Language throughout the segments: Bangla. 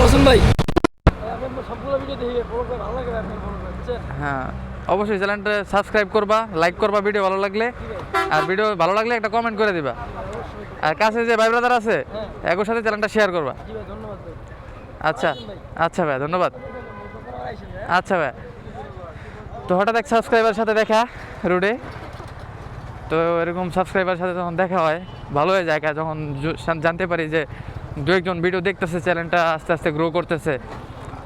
আছেন ভাই? সবগুলো ভিডিও দেখি, ফলো করে ভালো লাগে আপনি ফলো করছেন। হ্যাঁ, অবশ্যই চ্যানেলটা সাবস্ক্রাইব করবা, লাইক করবা ভিডিও ভালো লাগলে, আর ভিডিও ভালো লাগলে একটা কমেন্ট করে দিবা। আর কাছে যে ভাই ব্রাদার আছে একর সাথে চ্যানেলটা শেয়ার করবা। জি ভাই, ধন্যবাদ ভাই। আচ্ছা আচ্ছা ভাই, ধন্যবাদ। আচ্ছা ভাই, তো হঠাৎ এক সাবস্ক্রাইবার সাথে দেখা রোডে, তো এরকম সাবস্ক্রাইবার সাথে যখন দেখা হয় ভালো হয়ে যায়, যখন জানতে পারি যে দু একজন ভিডিও দেখতেছে, চ্যানেলটা আস্তে আস্তে গ্রো করতেছে,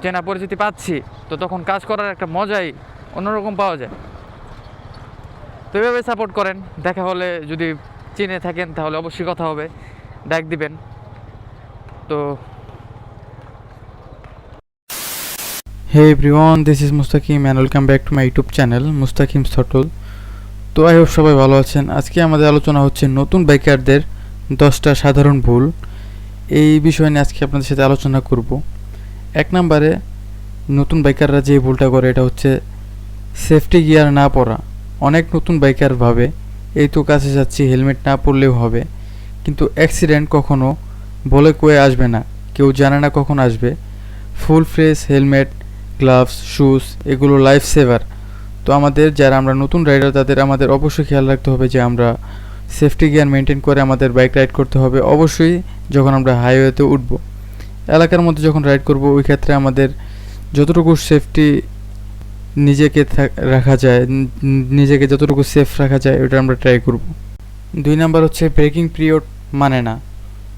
চেনা পরিচিতি পাচ্ছি, তো তখন কাজ করার একটা মজাই অন্যরকম পাওয়া যায়। তো এভাবে সাপোর্ট করেন, দেখা হলে যদি চিনে থাকেন তাহলে অবশ্যই কথা হবে, ডাক দিবেন। তো Hey everyone, this is Mustaqim and welcome back to my YouTube channel Mustaqim's Throttle. তো আই হোপ সবাই ভালো আছেন। আজকে আমাদের আলোচনা হচ্ছে নতুন বাইকারদের 10টা সাধারণ ভুল। এই বিষয় নিয়ে আজকে আপনাদের সাথে আলোচনা করব। এক নম্বরে নতুন বাইকাররা যে ভুলটা করে এটা হচ্ছে সেফটি গিয়ার না পরা। অনেক নতুন বাইকার ভাবে এই তো কাছে যাচ্ছি, হেলমেট না পরলেও হবে, কিন্তু অ্যাক্সিডেন্ট কখনো বলে কয়ে আসবে না, কেউ জানে না কখন আসবে। Full fresh helmet, gloves, shoes এগুলো লাইফ সেভার। তো আমাদের যারা আমরা নতুন রাইডার তাদের আমাদের অবশ্যই খেয়াল রাখতে হবে যে আমরা সেফটি গিয়ার মেনটেন করে আমাদের বাইক রাইড করতে হবে। অবশ্যই যখন আমরা হাইওয়েতে উঠব, এলাকার মধ্যে যখন রাইড করব, ওই ক্ষেত্রে আমাদের যতটুকু সেফটি নিজেকে রাখা যায়, নিজেকে যতটুকু সেফ রাখা যায় ওটা আমরা ট্রাই করব। 2 নাম্বার হচ্ছে ব্রেকিং পিরিয়ড মানে না।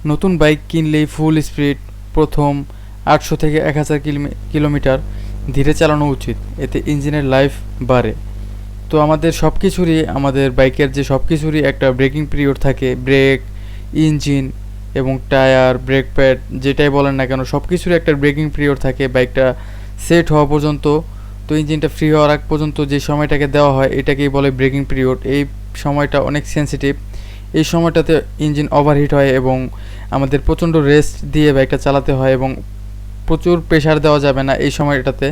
নতুন বাইক কিনলেই ফুল স্পিড প্রথম 800 থেকে 1000 কিলোমিটার ধীরে চালানো উচিত, এতে ইঞ্জিনের লাইফ বাড়ে। তো আমাদের সব কিছুরই, আমাদের বাইকের যে সব কিছুরই একটা ব্রেকিং পিরিয়ড থাকে। ব্রেক, ইঞ্জিন এবং টায়ার, ব্রেক প্যাড যেটাই বলেন না কেন, সব কিছুরই একটা ব্রেকিং পিরিয়ড থাকে বাইকটা সেট হওয়া পর্যন্ত। তো ইঞ্জিনটা ফ্রি হওয়ার আগ পর্যন্ত যে সময়টাকে দেওয়া হয় এটাকেই বলে ব্রেকিং পিরিয়ড। এই সময়টা অনেক সেন্সিটিভ। এই সময়টাতে ইঞ্জিন ওভারহিট হয় এবং আমাদের প্রচণ্ড রেস্ট দিয়ে বাইকটা চালাতে হয় এবং প্রচুর প্রেশার দেওয়া যাবে না এই সময়টাতে।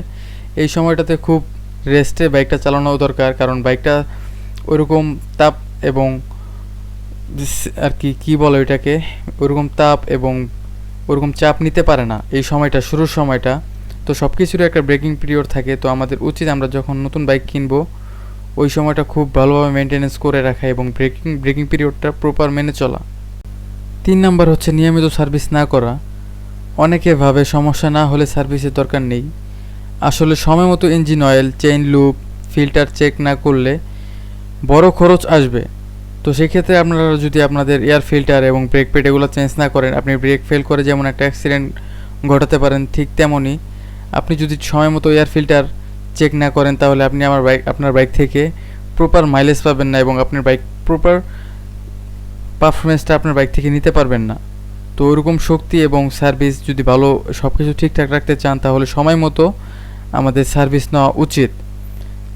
এই সময়টাতে খুব রেস্টে বাইকটা চালানো দরকার, কারণ বাইকটা ওইরকম তাপ এবং আর কি বলে ওইটাকে, ওইরকম তাপ এবং ওরকম চাপ নিতে পারে না এই সময়টা, শুরুর সময়টা। তো সব কিছুরই একটা ব্রেকিং পিরিয়ড থাকে। তো আমাদের উচিত আমরা যখন নতুন বাইক কিনবো ওই সময়টা খুব ভালোভাবে মেনটেনেন্স করে রাখা এবং ব্রেকিং পিরিয়ডটা প্রপার মেনে চলা। 3 নাম্বার হচ্ছে নিয়মিত সার্ভিস না করা। অনেকে ভাবে সমস্যা না হলে সার্ভিসের দরকার নেই। আসলে সময় মতো engine oil, chain loop, filter check না করলে বড় খরচ আসবে। তো সেক্ষেত্রে আপনারা যদি আপনাদের এয়ার ফিল্টার এবং ব্রেক প্যাড এগুলো চেঞ্জ না করেন, আপনি ব্রেক ফেল করে যেমন একটা অ্যাক্সিডেন্ট ঘটাতে পারেন, ঠিক তেমনই আপনি যদি সময় মতো এয়ার ফিল্টার চেক না করেন তাহলে আপনি আপনার বাইক থেকে প্রপার মাইলেজ পাবেন না এবং আপনার বাইক প্রপার পারফরমেন্সটা আপনার বাইক থেকে নিতে পারবেন না। তো ওরকম শক্তি এবং সার্ভিস যদি ভালো সব কিছু ঠিকঠাক রাখতে চান তাহলে সময় মতো আমাদের সার্ভিস নেওয়া উচিত।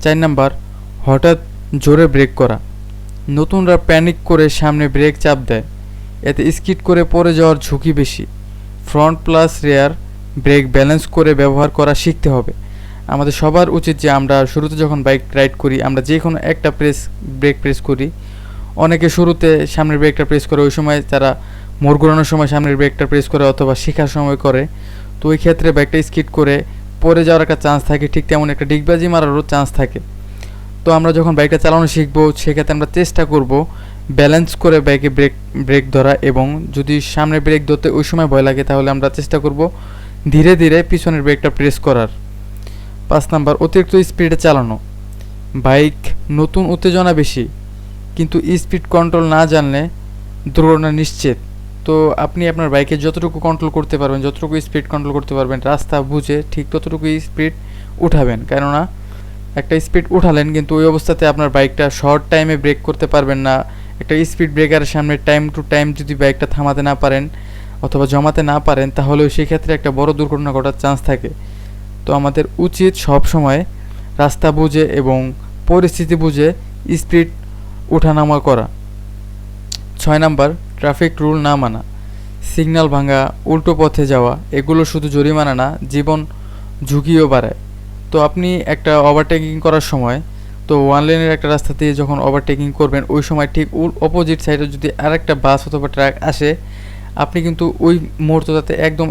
4 নাম্বার হঠাৎ জোরে ব্রেক করা। নতুনরা প্যানিক করে সামনে ব্রেক চাপ দেয়, এতে স্কিড করে পড়ে যাওয়ার ঝুঁকি বেশি। Front plus rare break balance করে ব্যবহার করা শিখতে হবে। আমাদের সবার উচিত যে আমরা শুরুতে যখন বাইক রাইড করি আমরা যে কোনো একটা ব্রেক প্রেস করি। অনেকে শুরুতে সামনের ব্রেকটা প্রেস করে, ওই সময় তারা মোড় ঘোরানোর সময় সামনের ব্রেকটা প্রেস করে অথবা শেখার সময় করে। তো ওই ক্ষেত্রে বাইকটা স্কিড করে পড়ে যাওয়ার একটা চান্স থাকে, ঠিক তেমন একটা ডিগবাজি মারারও চান্স থাকে। তো আমরা যখন বাইকটা চালানো শিখবো সেক্ষেত্রে আমরা চেষ্টা করব ব্যালেন্স করে বাইকে ব্রেক ধরা, এবং যদি সামনে ব্রেক ধরতে ওই সময় ভয় লাগে তাহলে আমরা চেষ্টা করব ধীরে ধীরে পিছনের ব্রেকটা প্রেস করার। 5 নাম্বার অতিরিক্ত স্পিডে চালানো। বাইক নতুন, উত্তেজনা বেশি, কিন্তু স্পিড কন্ট্রোল না জানলে দুর্ঘটনা নিশ্চিত। তো আপনি আপনার বাইকে যতটুকু কন্ট্রোল করতে পারবেন, যতটুকু স্পিড কন্ট্রোল করতে পারবেন রাস্তা বুঝে ঠিক ততটুকু স্পিড উঠাবেন। কেননা একটা স্পিড উঠালেন কিন্তু ওই অবস্থাতে আপনার বাইকটা শর্ট টাইমে ব্রেক করতে পারবেন না। একটা স্পিড ব্রেকারের সামনে টাইম টু টাইম যদি বাইকটা থামাতে না পারেন অথবা জমাতে না পারেন তাহলে সেক্ষেত্রে একটা বড় দুর্ঘটনা ঘটার চান্স থাকে। তো আমাদের উচিত সব সময় রাস্তা বুঝে এবং পরিস্থিতি বুঝে স্পিড ওঠানামা করা। 6 নাম্বার ট্রাফিক রুল না মানা। সিগন্যাল ভাঙা, উল্টো পথে যাওয়া এগুলো শুধু জরিমানা না, জীবন ঝুঁকিও বাড়ায়। তো আপনি একটা ওভারটেকিং করার সময়, তো 1 লেনের একটা রাস্তা দিয়ে যখন ওভারটেকিং করবেন ওই সময় ঠিক অপোজিট সাইডে যদি আরেকটা বাস অথবা ট্রাক আসে, আপনি কিন্তু ওই মুহূর্তটাতে একদম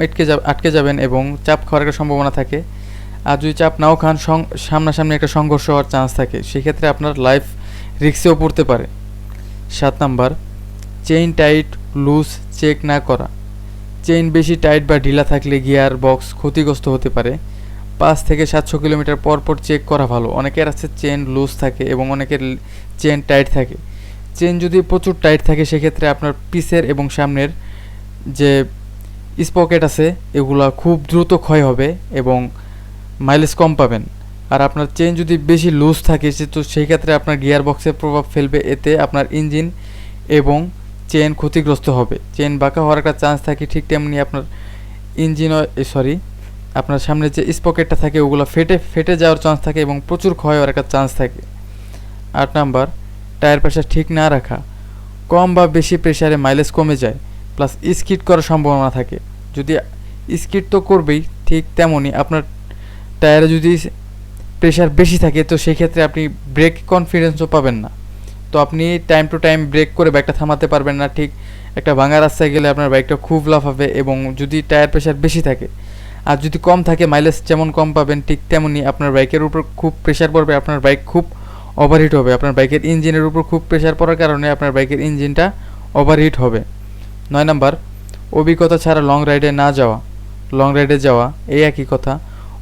আটকে যাবেন এবং চাপ খাওয়ার একটা সম্ভাবনা থাকে। আর যদি চাপ নাও খান, সামনাসামনি একটা সংঘর্ষ হওয়ার চান্স থাকে, সেক্ষেত্রে আপনার লাইফ রিস্কেও পড়তে পারে। 7 number, chain tight loose check না করা। চেইন বেশি টাইট বা ঢিলা থাকলে গিয়ার বক্স ক্ষতিগ্রস্ত হতে পারে। 5 থেকে 700 কিলোমিটার পর পর চেক করা ভালো। অনেকের আছে চেন লুজ থাকে এবং অনেকের চেন টাইট থাকে। চেন যদি প্রচুর টাইট থাকে সেক্ষেত্রে আপনার পিসের এবং সামনের যে স্পকেট আছে এগুলা খুব দ্রুত ক্ষয় হবে এবং মাইলেজ কম পাবেন। আর আপনার চেন যদি বেশি লুজ থাকে তো সেই ক্ষেত্রে আপনার গিয়ার বক্সে প্রভাব ফেলবে, এতে আপনার ইঞ্জিন এবং চেন ক্ষতিগ্রস্ত হবে। চেন বাঁকা হওয়ার একটা চান্স থাকে, ঠিক তেমনি আপনার আপনার সামনে যে স্পকেটটা থাকে ওগুলো ফেটে যাওয়ার চান্স থাকে এবং প্রচুর ক্ষয় হওয়ার একটা চান্স থাকে। 8 নাম্বার, টায়ার প্রেশার ঠিক না রাখা। কম বা বেশি প্রেশারে মাইলেজ কমে যায়, প্লাস স্কিড করার সম্ভাবনা থাকে। যদি স্কিড তো করবেই, ঠিক তেমনই আপনার টায়ারে যদি প্রেশার বেশি থাকে তো সেই ক্ষেত্রে আপনি ব্রেক কনফিডেন্সও পাবেন না। তো আপনি টাইম টু টাইম ব্রেক করে বাইকটা থামাতে পারবেন না। ঠিক একটা ভাঙা রাস্তায় গেলে আপনার বাইকটা খুব লাফাবে। এবং যদি টায়ার প্রেশার বেশি থাকে আর যদি কম থাকে, মাইলেজ যেমন কম পাবেন ঠিক তেমনি আপনার বাইকের উপর খুব প্রেশার পড়বে, আপনার বাইক খুব ওভারহিট হবে। আপনার বাইকের ইঞ্জিনের উপর খুব প্রেশার পড়ার কারণে আপনার বাইকের ইঞ্জিনটা ওভারহিট হবে। 9 নাম্বার, অভিজ্ঞতা ছাড়া লং রাইডে যাওয়া এই একই কথা।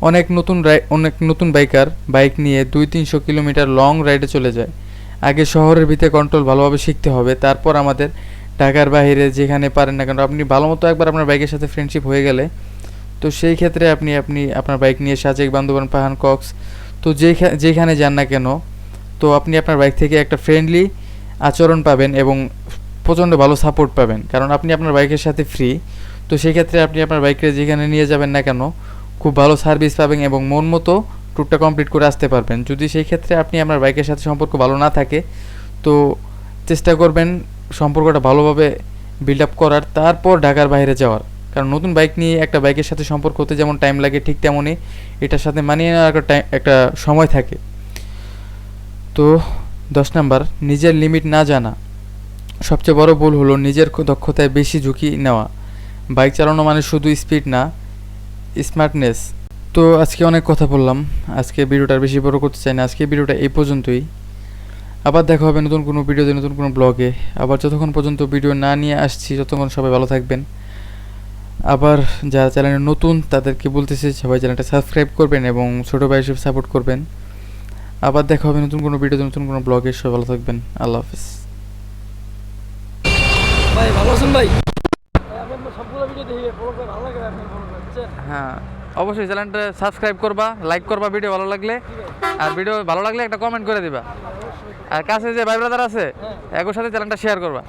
অনেক নতুন বাইক নিয়ে 200-300 কিলোমিটার লং রাইডে চলে যায়। আগে শহরের ভিতরে কন্ট্রোল ভালোভাবে শিখতে হবে, তারপর আমাদের ঢাকার বাইরে যেখানে পারেন না কেন, আপনি ভালো মতো একবার আপনার বাইকের সাথে ফ্রেন্ডশিপ হয়ে গেলে তো সেই ক্ষেত্রে আপনি আপনার বাইক নিয়ে সাজেক, বান্দরবান, পাহাড়, কক্স তো যেখানে যান না কেন, তো আপনি আপনার বাইক থেকে একটা ফ্রেন্ডলি আচরণ পাবেন এবং প্রচণ্ড ভালো সাপোর্ট পাবেন, কারণ আপনি আপনার বাইকের সাথে ফ্রি। তো সেই ক্ষেত্রে আপনি আপনার বাইককে যেখানে নিয়ে যাবেন না কেন খুব ভালো সার্ভিস পাবেন এবং মন মতো ট্যুরটা কমপ্লিট করে আসতে পারবেন। যদি সেই ক্ষেত্রে আপনি আপনার বাইকের সাথে সম্পর্ক ভালো না থাকে তো চেষ্টা করবেন সম্পর্কটা ভালোভাবে বিল্ড আপ করার, তারপর ঢাকার বাইরে যাওয়ার। কারণ নতুন বাইক নিয়ে একটা বাইকের সাথে সম্পর্ক হতে যেমন টাইম লাগে, ঠিক তেমনই এটার সাথে মানিয়ে নেওয়ার একটা সময় থাকে। তো 10 নাম্বার, নিজের লিমিট না জানা। সবচেয়ে বড় ভুল হলো নিজের দক্ষতায় বেশি ঝুঁকি নেওয়া। বাইক চালানো মানে শুধু স্পিড না, স্মার্টনেস। তো আজকে অনেক কথা বললাম, আজকে ভিডিওটা আর বেশি বড় করতে চাই না। আজকে ভিডিওটা এই পর্যন্তই। আবার দেখা হবে নতুন কোনো ভিডিওতে, নতুন কোনো ব্লগে। আবার যতক্ষণ পর্যন্ত ভিডিও না নিয়ে আসছি ততক্ষণ সবাই ভালো থাকবেন। আবার যারা চ্যানেলে নতুন তাদেরকে বলতেছি সবাই চ্যানেলটা সাবস্ক্রাইব করবেন এবং ছোটো ভাই হিসেবে সাপোর্ট করবেন। আবার দেখা হবে নতুন কোনো ভিডিওতে, নতুন কোনো ব্লগে। সবাই ভালো থাকবেন। আল্লাহ হাফিজ। ভাই ভালো আছেন ভাই? আমি আপনার সবগুলো ভিডিও দেখি, ফলো করে ভালো লাগে আপনি ফলো করছেন। হ্যাঁ, অবশ্যই চ্যানেলটা সাবস্ক্রাইব করবা, লাইক করবা ভিডিও ভালো লাগলে, আর ভিডিও ভালো লাগলে একটা কমেন্ট করে দিবা। আর কাছে যে ভাই ব্রাদার আছে একর সাথে চ্যানেলটা শেয়ার করবা।